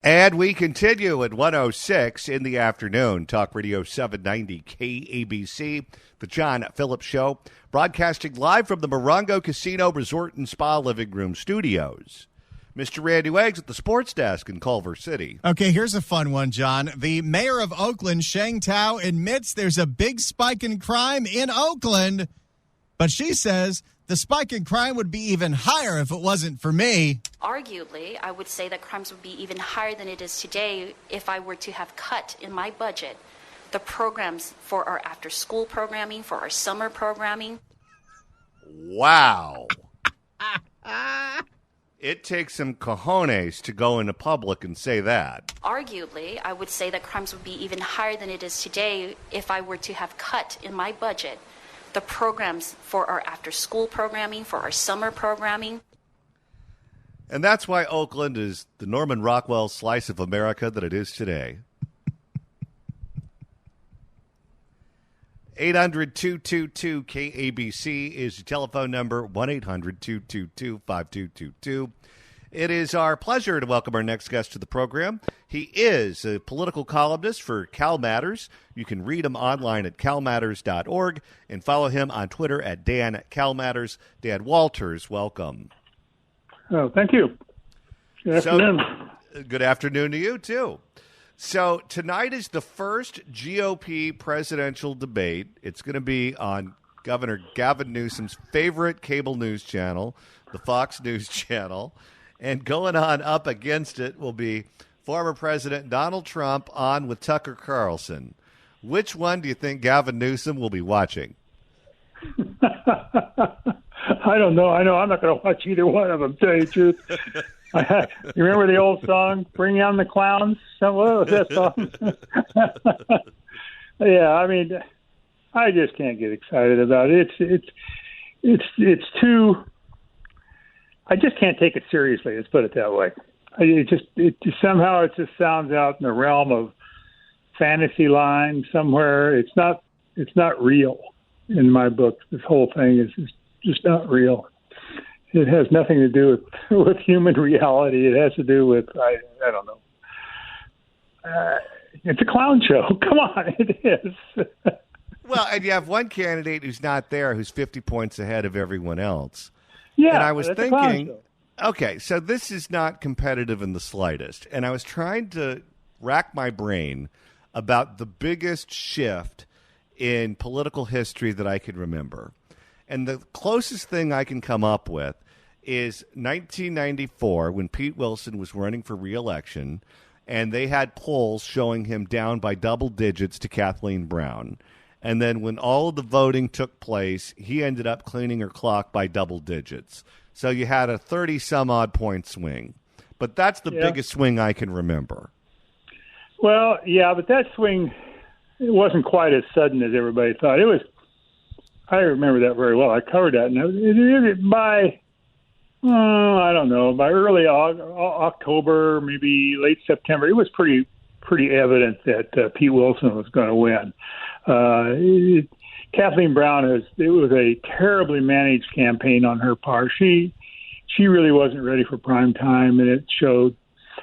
And we continue at 1:06 in the afternoon. Talk Radio 790 KABC, the John Phillips Show, broadcasting live from the Morongo Casino Resort and Spa Living Room Studios. Mr. Randy Wags at the sports desk in Culver City. Okay, here's a fun one, John. The mayor of Oakland, Sheng Tao, admits there's a big spike in crime in Oakland, but she says the spike in crime would be even higher if it wasn't for me. Arguably, I would say that crimes would be even higher than it is today if I were to have cut in my budget the programs for our after-school programming, for our summer programming. Wow. It takes some cojones to go into public and say that. Arguably, I would say that crimes would be even higher than it is today if I were to have cut in my budget the programs for our after-school programming, for our summer programming. And that's why Oakland is the Norman Rockwell slice of America that it is today. 800-222-KABC is the telephone number, 1-800-222-5222. It is our pleasure to welcome our next guest to the program. He is a political columnist for Cal Matters. You can read him online at calmatters.org and follow him on Twitter at Dan Calmatters. Dan Walters, welcome. Oh, thank you. Good afternoon. Good afternoon to you, too. So tonight is the first GOP presidential debate. It's going to be on Governor Gavin Newsom's favorite cable news channel, the Fox News Channel. And going on up against it will be former President Donald Trump on with Tucker Carlson. Which one do you think Gavin Newsom will be watching? I don't know. I know I'm not going to watch either one of them, to tell you the truth. You remember the old song, Bring On the Clowns? What was that song? Yeah, I mean, I just can't get excited about it. It's too... I just can't take it seriously. Let's put it that way. It just sounds out in the realm of fantasy line somewhere. It's not real in my book. This whole thing is just not real. It has nothing to do with human reality. It has to do with I don't know. It's a clown show. Come on, it is. Well, and you have one candidate who's not there, who's 50 points ahead of everyone else. Yeah, and I was thinking, okay, so this is not competitive in the slightest. And I was trying to rack my brain about the biggest shift in political history that I could remember. And the closest thing I can come up with is 1994, when Pete Wilson was running for re-election, and they had polls showing him down by double digits to Kathleen Brown. And then when all of the voting took place, he ended up cleaning her clock by double digits. So you had a 30-some-odd point swing. But that's the biggest swing I can remember. Well, yeah, but that swing, it wasn't quite as sudden as everybody thought. I remember that very well. I covered that. And by early October, maybe late September, it was pretty evident that Pete Wilson was going to win. Kathleen Brown it was a terribly managed campaign on her part. She really wasn't ready for prime time, and it showed.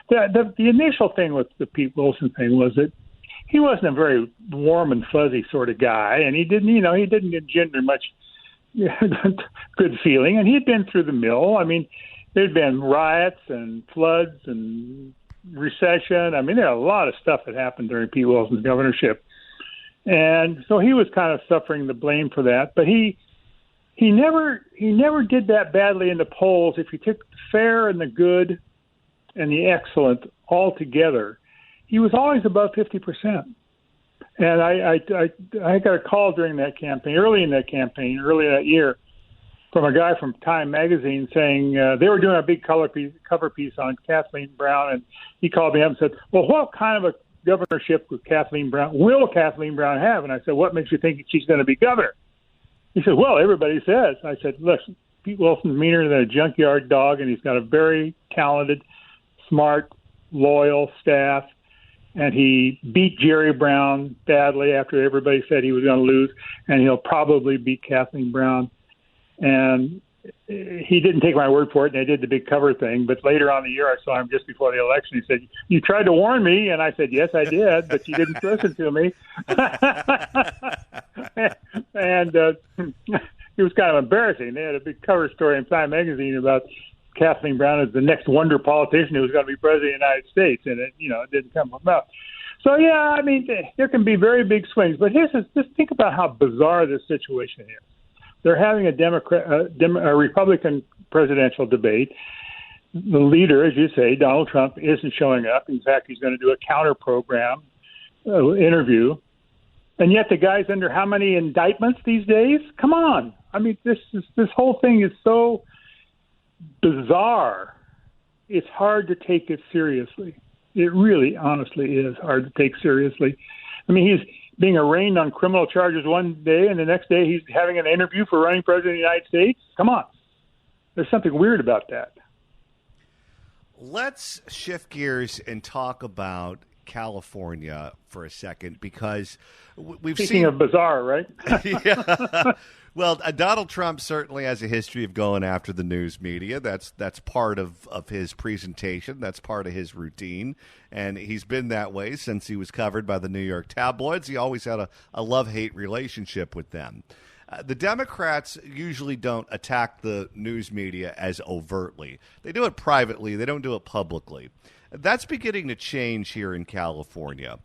The initial thing with the Pete Wilson thing was that he wasn't a very warm and fuzzy sort of guy, and he didn't engender much good feeling, and he'd been through the mill. I mean, there'd been riots and floods and recession. I mean, there are a lot of stuff that happened during Pete Wilson's governorship. And so he was kind of suffering the blame for that, but he never did that badly in the polls. If you took the fair and the good and the excellent all together, he was always above 50%. And I got a call during that campaign, early that year, from a guy from Time magazine saying they were doing a big cover piece on Kathleen Brown, and he called me up and said, "Well, what kind of a governorship will Kathleen Brown have?" And I said, "What makes you think she's going to be governor?" He said, "Well, everybody says." I said, "Look, Pete Wilson's meaner than a junkyard dog, and he's got a very talented, smart, loyal staff, and he beat Jerry Brown badly after everybody said he was going to lose, and he'll probably beat Kathleen Brown. And he didn't take my word for it, and they did the big cover thing. But later on in the year, I saw him just before the election. He said, "You tried to warn me," and I said, "Yes, I did, but you didn't listen to me." And it was kind of embarrassing. They had a big cover story in Time magazine about Kathleen Brown as the next wonder politician who was going to be president of the United States, and it didn't come about. So yeah, I mean, there can be very big swings, but just think about how bizarre this situation is. They're having a Republican presidential debate. The leader, as you say, Donald Trump, isn't showing up. In fact, he's going to do a counter program interview. And yet the guy's under how many indictments these days? Come on. I mean, this whole thing is so bizarre. It's hard to take it seriously. It really, honestly is hard to take seriously. I mean, he's being arraigned on criminal charges one day, and the next day he's having an interview for running president of the United States. Come on. There's something weird about that. Let's shift gears and talk about California for a second, because we've Speaking of bizarre, right? Yeah. Well, Donald Trump certainly has a history of going after the news media. That's part of his presentation. That's part of his routine. And he's been that way since he was covered by the New York tabloids. He always had a love-hate relationship with them. The Democrats usually don't attack the news media as overtly. They do it privately. They don't do it publicly. That's beginning to change here in California.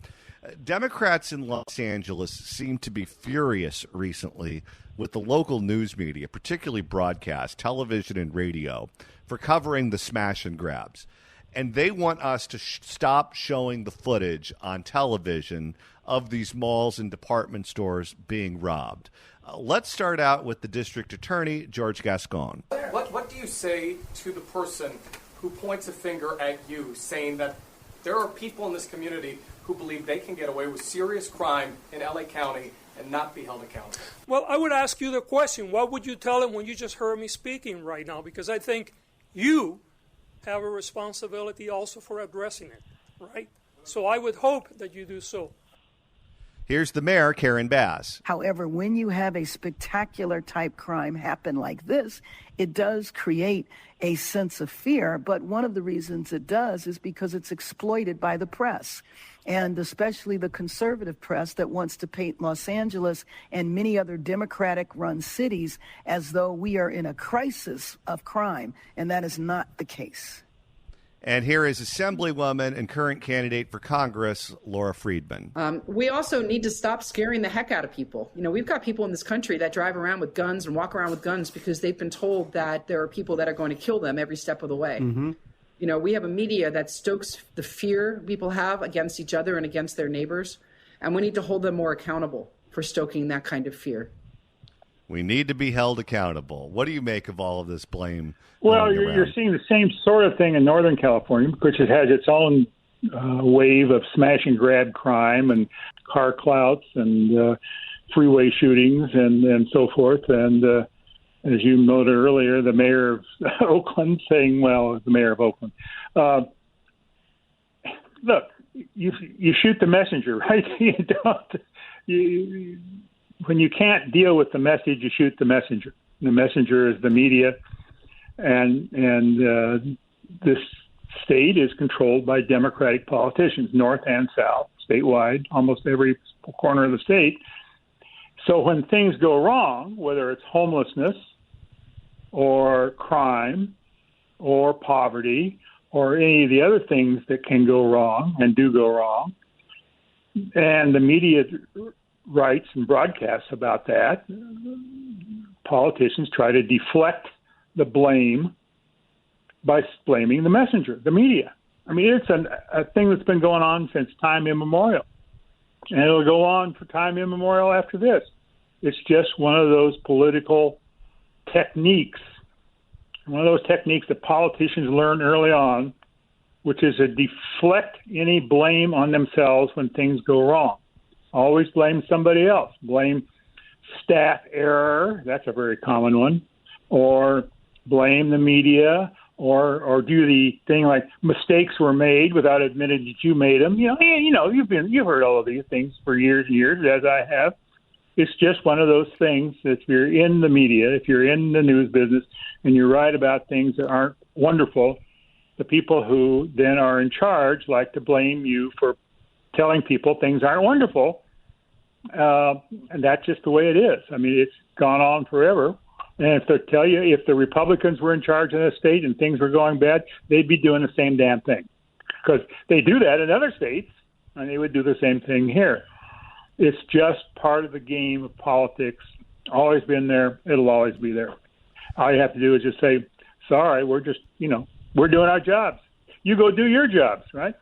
Democrats in Los Angeles seem to be furious recently with the local news media, particularly broadcast, television and radio, for covering the smash and grabs. And they want us to stop showing the footage on television of these malls and department stores being robbed. Let's start out with the district attorney, George Gascon. What do you say to the person who points a finger at you, saying that there are people in this community who believe they can get away with serious crime in LA County and not be held accountable? Well, I would ask you the question, what would you tell them when you just heard me speaking right now? Because I think you have a responsibility also for addressing it, right? So I would hope that you do so. Here's the mayor, Karen Bass. However, when you have a spectacular type crime happen like this, it does create a sense of fear. But one of the reasons it does is because it's exploited by the press, and especially the conservative press that wants to paint Los Angeles and many other Democratic-run cities as though we are in a crisis of crime, and that is not the case. And here is Assemblywoman and current candidate for Congress, Laura Friedman. We also need to stop scaring the heck out of people. You know, we've got people in this country that drive around with guns and walk around with guns because they've been told that there are people that are going to kill them every step of the way. Mm-hmm. You know, we have a media that stokes the fear people have against each other and against their neighbors, and we need to hold them more accountable for stoking that kind of fear. We need to be held accountable. What do you make of all of this blame? Well, you're seeing the same sort of thing in Northern California, which it has its own wave of smash and grab crime and car clouts and freeway shootings and so forth. And as you noted earlier, the mayor of Oakland saying, well, the mayor of Oakland, look, you shoot the messenger, right? When you can't deal with the message, you shoot the messenger. The messenger is the media, and this state is controlled by Democratic politicians, north and south, statewide, almost every corner of the state. So when things go wrong, whether it's homelessness or crime or poverty or any of the other things that can go wrong and do go wrong, and the media writes and broadcasts about that, politicians try to deflect the blame by blaming the messenger, the media. I mean, it's a thing that's been going on since time immemorial, and it'll go on for time immemorial after this. It's just one of those political techniques, one of those techniques that politicians learn early on, which is to deflect any blame on themselves when things go wrong. Always blame somebody else. Blame staff error. That's a very common one. Or blame the media, or do the thing like mistakes were made without admitting that you made them. You've heard all of these things for years and years, as I have. It's just one of those things that if you're in the media, if you're in the news business, and you write about things that aren't wonderful, the people who then are in charge like to blame you for telling people things aren't wonderful. And that's just the way it is. I mean, it's gone on forever. And if they tell you, if the Republicans were in charge in a state and things were going bad, they'd be doing the same damn thing. Because they do that in other states, and they would do the same thing here. It's just part of the game of politics. Always been there. It'll always be there. All you have to do is just say, sorry, we're just, we're doing our jobs. You go do your jobs, right?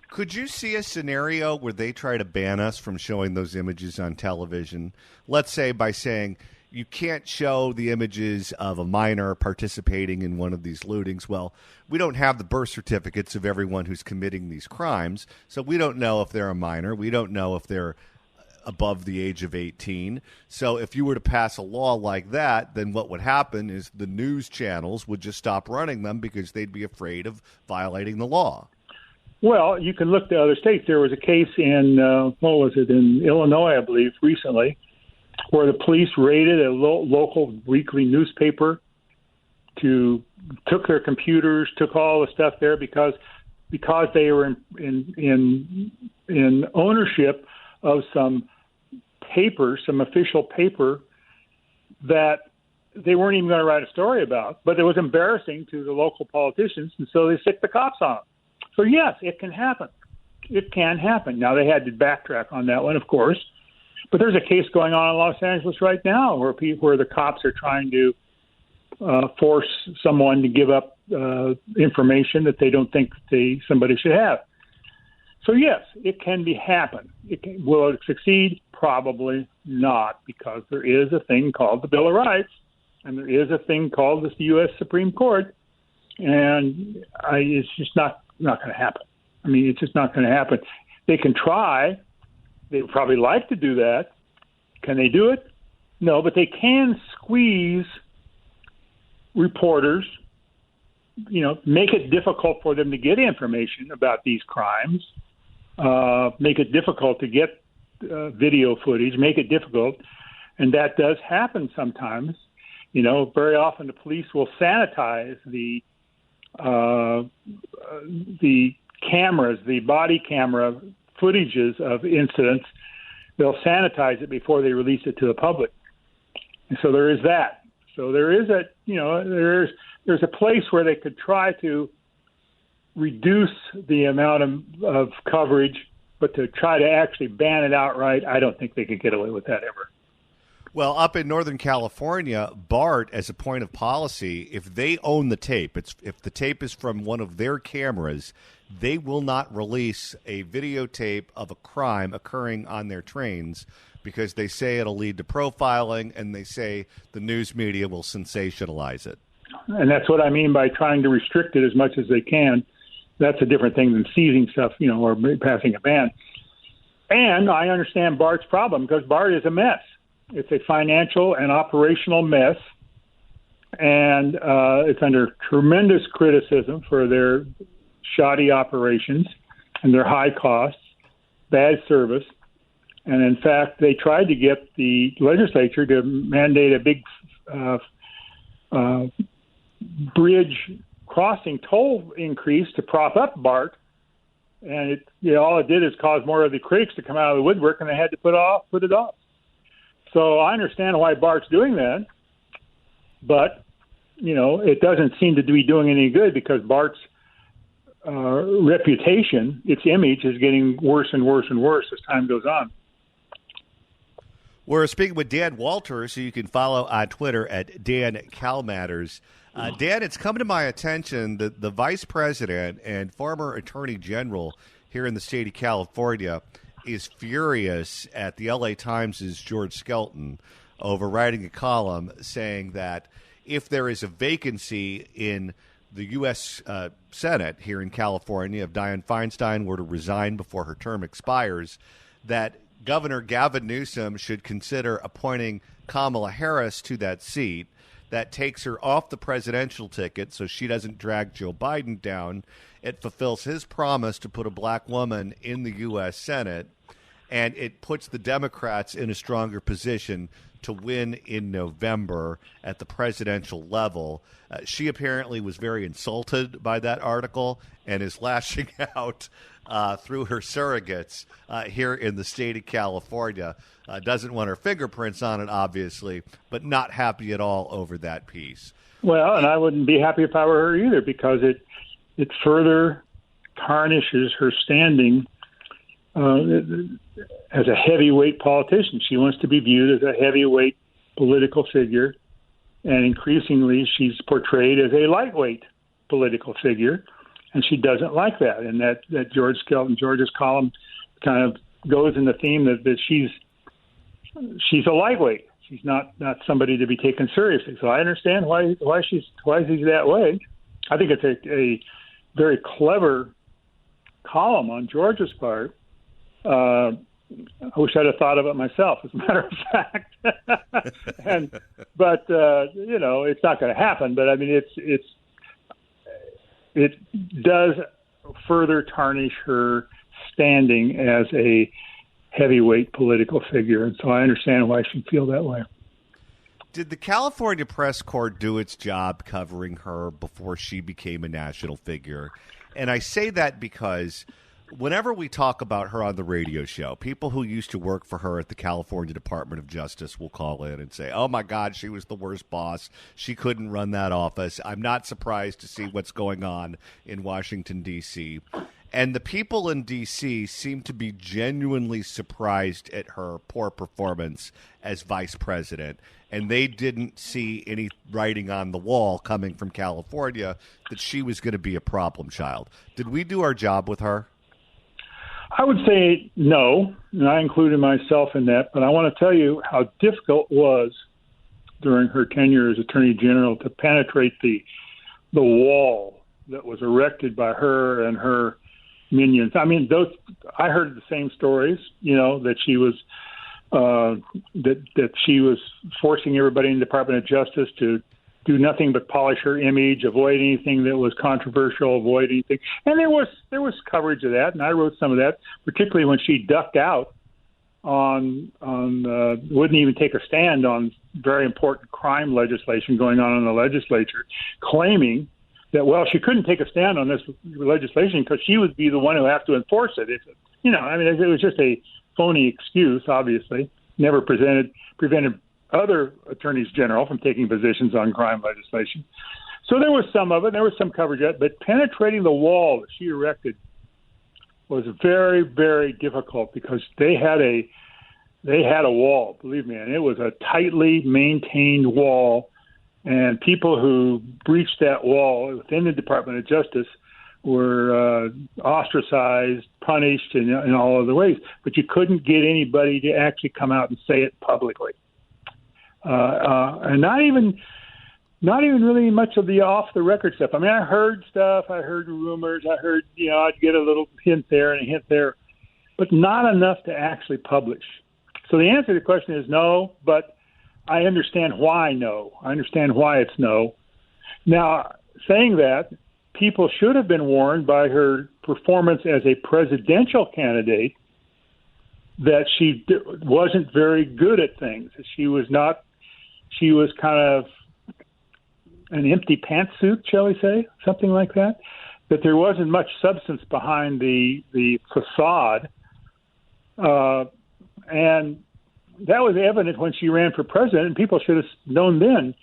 Could you see a scenario where they try to ban us from showing those images on television? Let's say by saying you can't show the images of a minor participating in one of these lootings. Well, we don't have the birth certificates of everyone who's committing these crimes, so we don't know if they're a minor. We don't know if they're above the age of 18. So if you were to pass a law like that, then what would happen is the news channels would just stop running them because they'd be afraid of violating the law. Well, you can look to other states. There was a case in, in Illinois, I believe, recently, where the police raided a local weekly newspaper, took their computers, took all the stuff there because they were in ownership of some paper, some official paper that they weren't even going to write a story about, but it was embarrassing to the local politicians, and so they sicked the cops on them. So yes, it can happen. It can happen. Now, they had to backtrack on that one, of course, but there's a case going on in Los Angeles right now where the cops are trying to force someone to give up information that they don't think somebody should have. So yes, it can happen. Will it succeed? Probably not, because there is a thing called the Bill of Rights, and there is a thing called the U.S. Supreme Court, and it's just not going to happen. I mean, it's just not going to happen. They can try. They would probably like to do that. Can they do it? No, but they can squeeze reporters, make it difficult for them to get information about these crimes, make it difficult to get video footage, make it difficult. And that does happen sometimes. Very often the police will sanitize the cameras, the body camera footages of incidents. They'll sanitize it before they release it to the public. And so there is that. So there is there's a place where they could try to reduce the amount of coverage, but to try to actually ban it outright, I don't think they could get away with that ever. Well, up in Northern California, BART, as a point of policy, if they own the tape, if the tape is from one of their cameras, they will not release a videotape of a crime occurring on their trains because they say it'll lead to profiling, and they say the news media will sensationalize it. And that's what I mean by trying to restrict it as much as they can. That's a different thing than seizing stuff, or passing a ban. And I understand BART's problem, because BART is a mess. It's a financial and operational mess, and it's under tremendous criticism for their shoddy operations and their high costs, bad service. And in fact, they tried to get the legislature to mandate a big bridge crossing toll increase to prop up BART, and all it did is cause more of the critics to come out of the woodwork, and they had to put it off. So I understand why BART's doing that, but it doesn't seem to be doing any good, because BART's reputation, its image, is getting worse and worse and worse as time goes on. We're speaking with Dan Walters, who you can follow on Twitter at Dan CalMatters. Dan, it's come to my attention that the vice president and former attorney general here in the state of California is furious at the LA Times' George Skelton over writing a column saying that if there is a vacancy in the U.S. Senate here in California, if Dianne Feinstein were to resign before her term expires, that Governor Gavin Newsom should consider appointing Kamala Harris to that seat. That takes her off the presidential ticket so she doesn't drag Joe Biden down. It fulfills his promise to put a black woman in the U.S. Senate. and it puts the Democrats in a stronger position to win in November at the presidential level. She apparently was very insulted by that article and is lashing out through her surrogates here in the state of California. Doesn't want her fingerprints on it, obviously, but not happy at all over that piece. Well, and I wouldn't be happy if I were her either, because it further tarnishes her standing as a heavyweight politician. She wants to be viewed as a heavyweight political figure, and increasingly she's portrayed as a lightweight political figure, and she doesn't like that. And that George Skelton George's column kind of goes in the theme that she's a lightweight. She's not somebody to be taken seriously. So I understand why she's that way. I think it's a very clever column on George's part. I wish I'd have thought of it myself, as a matter of fact. But it's not going to happen. But I mean, it does further tarnish her standing as a heavyweight political figure, and so I understand why she'd feel that way. Did the California Press Corps do its job covering her before she became a national figure? And I say that because whenever we talk about her on the radio show, people who used to work for her at the California Department of Justice will call in and say, oh, my God, she was the worst boss. She couldn't run that office. I'm not surprised to see what's going on in Washington, D.C., and the people in D.C. seem to be genuinely surprised at her poor performance as vice president, and they didn't see any writing on the wall coming from California that she was going to be a problem child. Did we do our job with her? I would say no, and I included myself in that, but I want to tell you how difficult it was during her tenure as Attorney General to penetrate the wall that was erected by her and her minions. I mean, I heard the same stories, that she was that she was forcing everybody in the Department of Justice to do nothing but polish her image, avoid anything that was controversial, avoid anything. And there was coverage of that, and I wrote some of that, particularly when she ducked out wouldn't even take a stand on very important crime legislation going on in the legislature, claiming that, well, she couldn't take a stand on this legislation because she would be the one who has to enforce it. It was just a phony excuse, obviously. Never prevented other attorneys general from taking positions on crime legislation. So there was some of it. There was some coverage of it. But penetrating the wall that she erected was very, very difficult because they had a wall, believe me, and it was a tightly maintained wall. And people who breached that wall within the Department of Justice were ostracized, punished in all other ways. But you couldn't get anybody to actually come out and say it publicly. And not even really much of the off-the-record stuff. I mean, I heard stuff. I heard rumors. I heard, I'd get a little hint there and a hint there. But not enough to actually publish. So the answer to the question is no, but I understand why no. I understand why it's no. Now, saying that, people should have been warned by her performance as a presidential candidate that she wasn't very good at things. She was kind of an empty pantsuit, shall we say, something like that, that there wasn't much substance behind the facade. And that was evident when she ran for president, and people should have known then.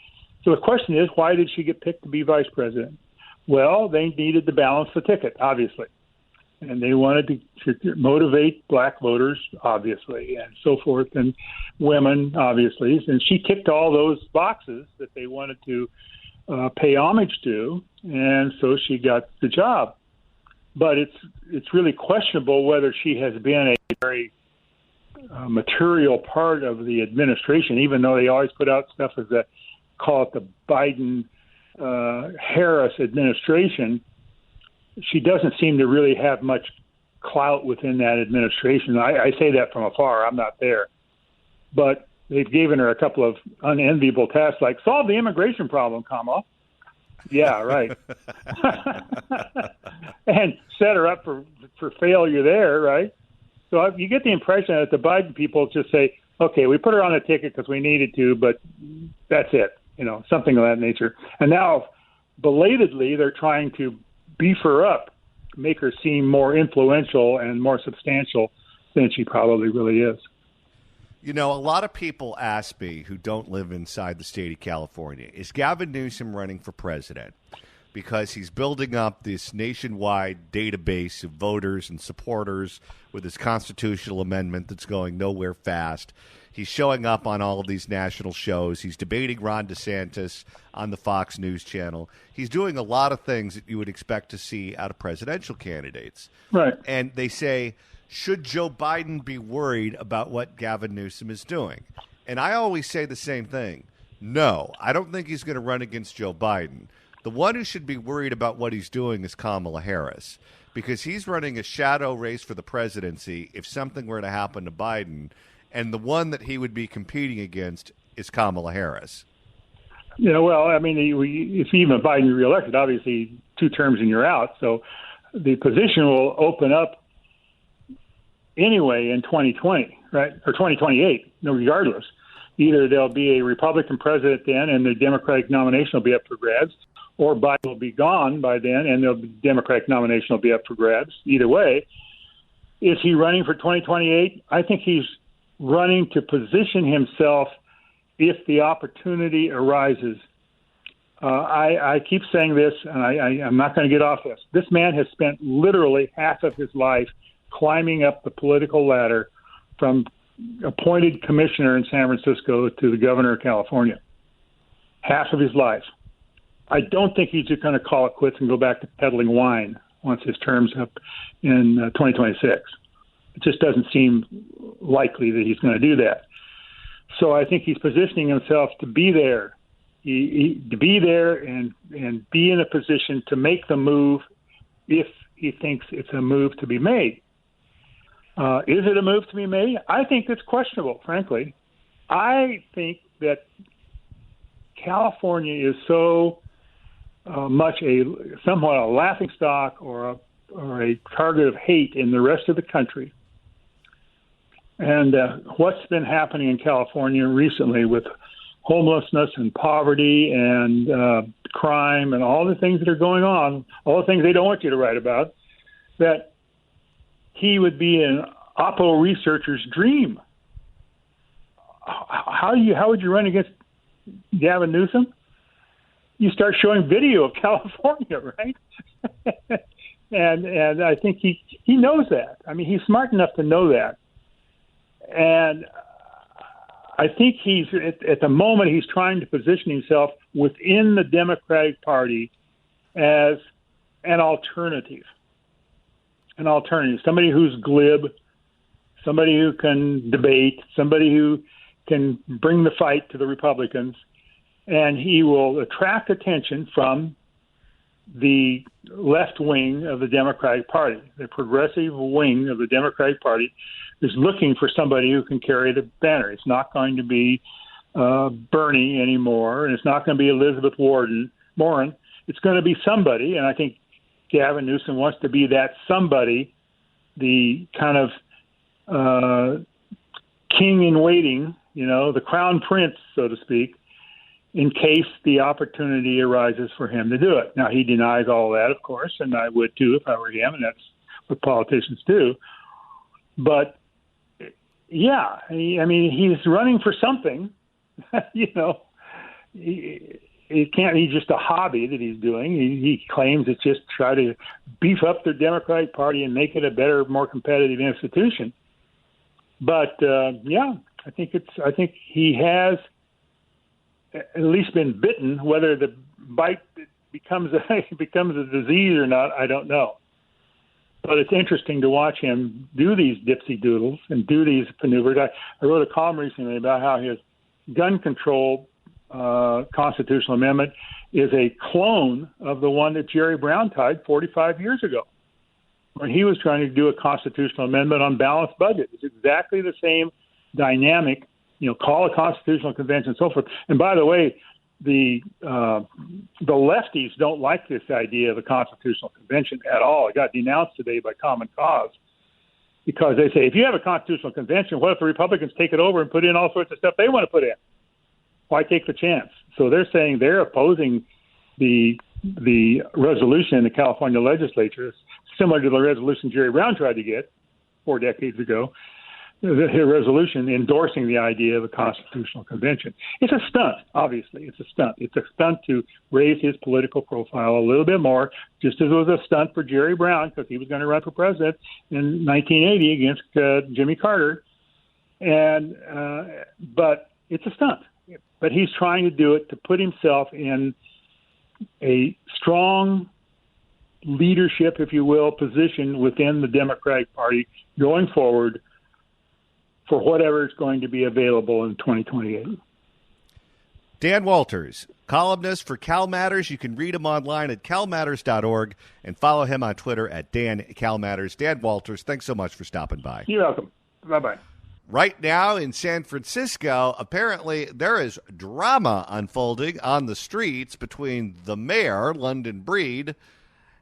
So the question is, why did she get picked to be vice president? Well, they needed to balance the ticket, obviously. And they wanted to motivate black voters, obviously, and so forth, and women, obviously. And she ticked all those boxes that they wanted to pay homage to, and so she got the job. But it's really questionable whether she has been a very material part of the administration, even though they always put out stuff as call it the Biden-Harris administration. She doesn't seem to really have much clout within that administration. I say that from afar. I'm not there. But they've given her a couple of unenviable tasks, like solve the immigration problem, Kamala. Yeah, right. And set her up for failure there, right? So you get the impression that the Biden people just say, okay, we put her on a ticket because we needed to, but that's it, something of that nature. And now, belatedly, they're trying to beef her up, make her seem more influential and more substantial than she probably really is. A lot of people ask me who don't live inside the state of California, is Gavin Newsom running for president? Because he's building up this nationwide database of voters and supporters with his constitutional amendment that's going nowhere fast. He's showing up on all of these national shows. He's debating Ron DeSantis on the Fox News channel. He's doing a lot of things that you would expect to see out of presidential candidates. Right. And they say, should Joe Biden be worried about what Gavin Newsom is doing? And I always say the same thing. No, I don't think he's going to run against Joe Biden. The one who should be worried about what he's doing is Kamala Harris, because he's running a shadow race for the presidency if something were to happen to Biden, and the one that he would be competing against is Kamala Harris. Well, I mean, if even Biden reelected, obviously 2 terms and you're out, so the position will open up anyway in 2020, right, or 2028, regardless. Either there'll be a Republican president then and the Democratic nomination will be up for grabs, or Biden will be gone by then and the Democratic nomination will be up for grabs. Either way, is he running for 2028? I think he's running to position himself if the opportunity arises. I keep saying this, and I'm not going to get off this. This man has spent literally half of his life climbing up the political ladder from appointed commissioner in San Francisco to the governor of California. Half of his life. I don't think he's just going to call it quits and go back to peddling wine once his term's up in 2026. It just doesn't seem likely that he's going to do that. So I think he's positioning himself to be there, to be there and be in a position to make the move if he thinks it's a move to be made. Is it a move to be made? I think it's questionable, frankly. I think that California is so much somewhat a laughingstock or a target of hate in the rest of the country. And what's been happening in California recently with homelessness and poverty and crime and all the things that are going on, all the things they don't want you to write about, that he would be an Oppo researcher's dream. How would you run against Gavin Newsom? You start showing video of California, right? and I think he knows that. I mean, he's smart enough to know that. And I think he's at the moment he's trying to position himself within the Democratic Party as an alternative. Somebody who's glib, somebody who can debate, somebody who can bring the fight to the Republicans, and he will attract attention from the left wing of the Democratic Party. The progressive wing of the Democratic Party is looking for somebody who can carry the banner. It's not going to be Bernie anymore, and it's not going to be Elizabeth Warren. It's going to be somebody, and I think Gavin Newsom wants to be that somebody, the kind of king in waiting, the crown prince, so to speak, in case the opportunity arises for him to do it. Now, he denies all that, of course, and I would too if I were him, and that's what politicians do. But, yeah, he's running for something, It can't be just a hobby that he's doing. He claims it's just try to beef up the Democratic Party and make it a better, more competitive institution. But I think he has at least been bitten. Whether the bite becomes a disease or not, I don't know. But it's interesting to watch him do these dipsy doodles and do these maneuvers. I wrote a column recently about how his gun control constitutional amendment is a clone of the one that Jerry Brown tied 45 years ago when he was trying to do a constitutional amendment on balanced budget. It's exactly the same dynamic, call a constitutional convention and so forth. And by the way, the lefties don't like this idea of a constitutional convention at all. It got denounced today by Common Cause. Because they say, if you have a constitutional convention, what if the Republicans take it over and put in all sorts of stuff they want to put in? Why take the chance? So they're saying they're opposing the resolution in the California legislature, similar to the resolution Jerry Brown tried to get 4 decades ago, the resolution endorsing the idea of a constitutional convention. It's a stunt, obviously. It's a stunt. It's a stunt to raise his political profile a little bit more, just as it was a stunt for Jerry Brown because he was going to run for president in 1980 against Jimmy Carter. But it's a stunt. But he's trying to do it to put himself in a strong leadership, if you will, position within the Democratic Party going forward for whatever is going to be available in 2028. Dan Walters, columnist for Cal Matters. You can read him online at calmatters.org and follow him on Twitter at Dan Cal Matters. Dan Walters, thanks so much for stopping by. You're welcome. Bye-bye. Right now in San Francisco, apparently there is drama unfolding on the streets between the mayor, London Breed,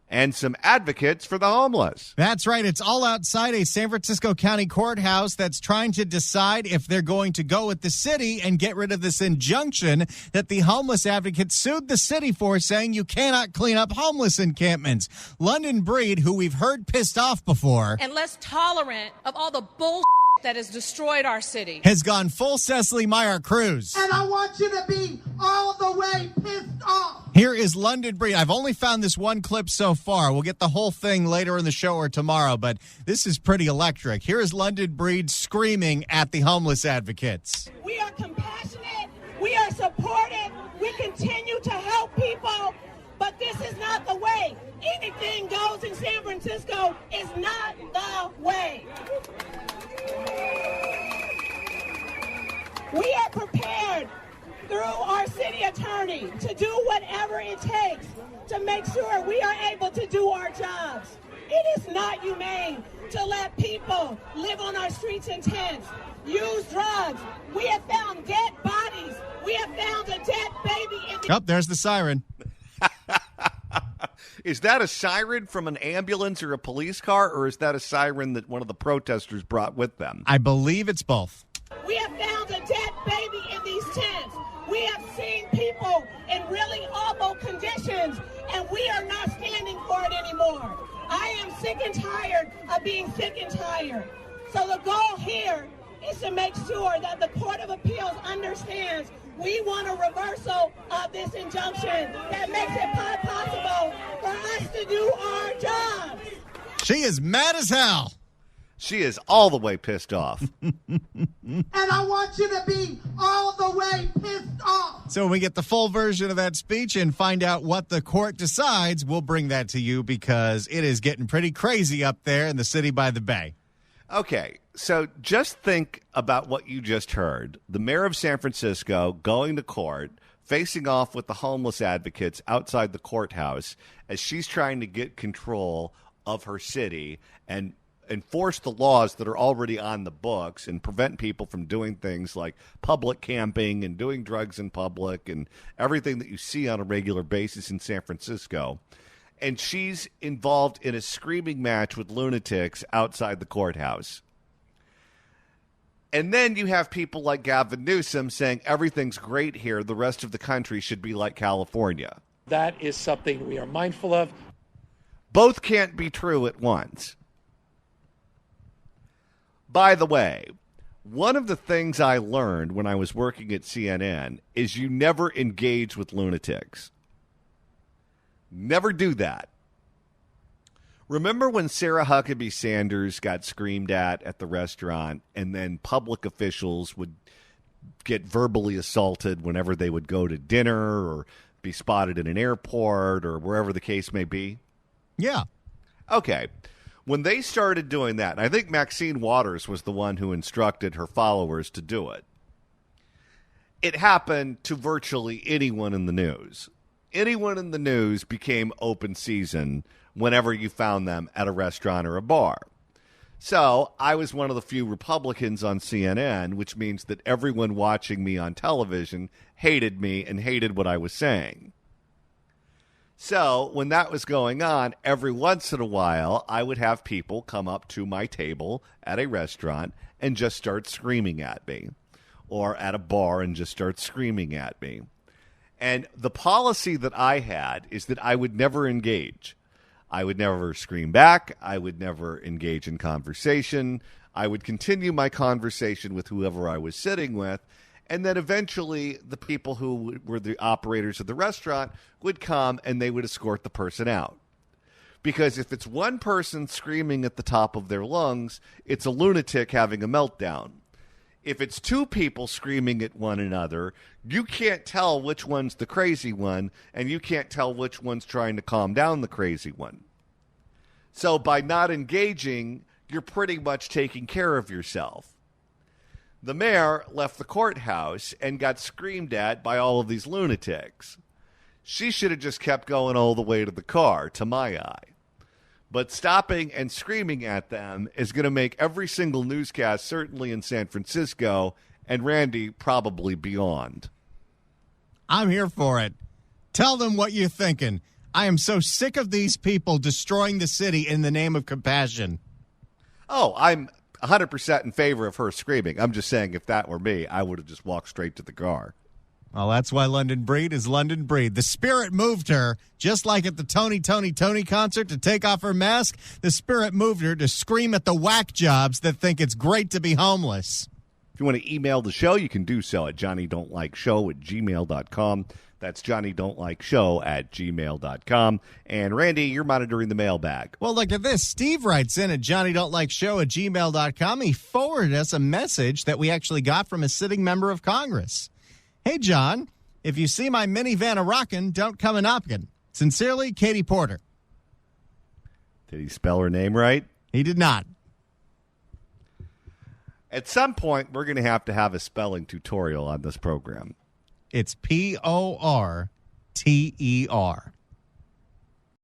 and some advocates for the homeless. That's right. It's all outside a San Francisco County courthouse that's trying to decide if they're going to go with the city and get rid of this injunction that the homeless advocates sued the city for, saying you cannot clean up homeless encampments. London Breed, who we've heard pissed off before, and less tolerant of all the bullshit that has destroyed our city, has gone full Cecily Meyer Cruz. And I want you to be all the way pissed off. Here is London Breed. I've only found this one clip so far. We'll get the whole thing later in the show or tomorrow, but this is pretty electric. Here is London Breed screaming at the homeless advocates. We are compassionate. We are supportive. We continue to help people, but this is not the way. Anything goes in San Francisco is not the way. We are prepared through our city attorney to do whatever it takes to make sure we are able to do our jobs. It is not humane to let people live on our streets in tents, use drugs. We have found dead bodies. We have found a dead baby in the... Oh, there's the siren. Is that a siren from an ambulance or a police car, or is that a siren that one of the protesters brought with them? I believe it's both. We have found a dead baby in these tents. We have seen people in really awful conditions, and we are not standing for it anymore. I am sick and tired of being sick and tired. So the goal here is to make sure that the Court of Appeals understands we want a reversal of this injunction that makes it possible for us to do our jobs. She is mad as hell. She is all the way pissed off. And I want you to be all the way pissed off. So when we get the full version of that speech and find out what the court decides, we'll bring that to you because it is getting pretty crazy up there in the city by the bay. Okay, so just think about what you just heard. The mayor of San Francisco going to court, facing off with the homeless advocates outside the courthouse as she's trying to get control of her city and enforce the laws that are already on the books and prevent people from doing things like public camping and doing drugs in public and everything that you see on a regular basis in San Francisco. And she's involved in a screaming match with lunatics outside the courthouse. And then you have people like Gavin Newsom saying everything's great here. The rest of the country should be like California. That is something we are mindful of. Both can't be true at once. By the way, one of the things I learned when I was working at CNN is you never engage with lunatics. Never do that. Remember when Sarah Huckabee Sanders got screamed at the restaurant, and then public officials would get verbally assaulted whenever they would go to dinner or be spotted in an airport or wherever the case may be? Yeah. Okay. When they started doing that, and I think Maxine Waters was the one who instructed her followers to do it, it happened to virtually anyone in the news. Anyone in the news became open season whenever you found them at a restaurant or a bar. So I was one of the few Republicans on CNN, which means that everyone watching me on television hated me and hated what I was saying. So when that was going on, every once in a while, I would have people come up to my table at a restaurant and just start screaming at me, or at a bar and just start screaming at me. And the policy that I had is that I would never engage. I would never scream back. I would never engage in conversation. I would continue my conversation with whoever I was sitting with. And then eventually the people who were the operators of the restaurant would come and they would escort the person out. Because if it's one person screaming at the top of their lungs, it's a lunatic having a meltdown. If it's two people screaming at one another, you can't tell which one's the crazy one, and you can't tell which one's trying to calm down the crazy one. So by not engaging, you're pretty much taking care of yourself. The mayor left the courthouse and got screamed at by all of these lunatics. She should have just kept going all the way to the car, to my eye. But stopping and screaming at them is going to make every single newscast, certainly in San Francisco, and Randy probably beyond. I'm here for it. Tell them what you're thinking. I am so sick of these people destroying the city in the name of compassion. Oh, I'm 100% in favor of her screaming. I'm just saying if that were me, I would have just walked straight to the car. Well, that's why London Breed is London Breed. The spirit moved her, just like at the Tony concert, to take off her mask. The spirit moved her to scream at the whack jobs that think it's great to be homeless. If you want to email the show, you can do so at johnnydon'tlikeshow@gmail.com. That's johnnydon'tlikeshow@gmail.com. And Randy, you're monitoring the mailbag. Well, look at this. Steve writes in at johnnydon'tlikeshow@gmail.com. He forwarded us a message that we actually got from a sitting member of Congress. Hey, John, if you see my minivan a-rockin', don't come a-knockin'. Sincerely, Katie Porter. Did he spell her name right? He did not. At some point, we're going to have a spelling tutorial on this program. It's Porter.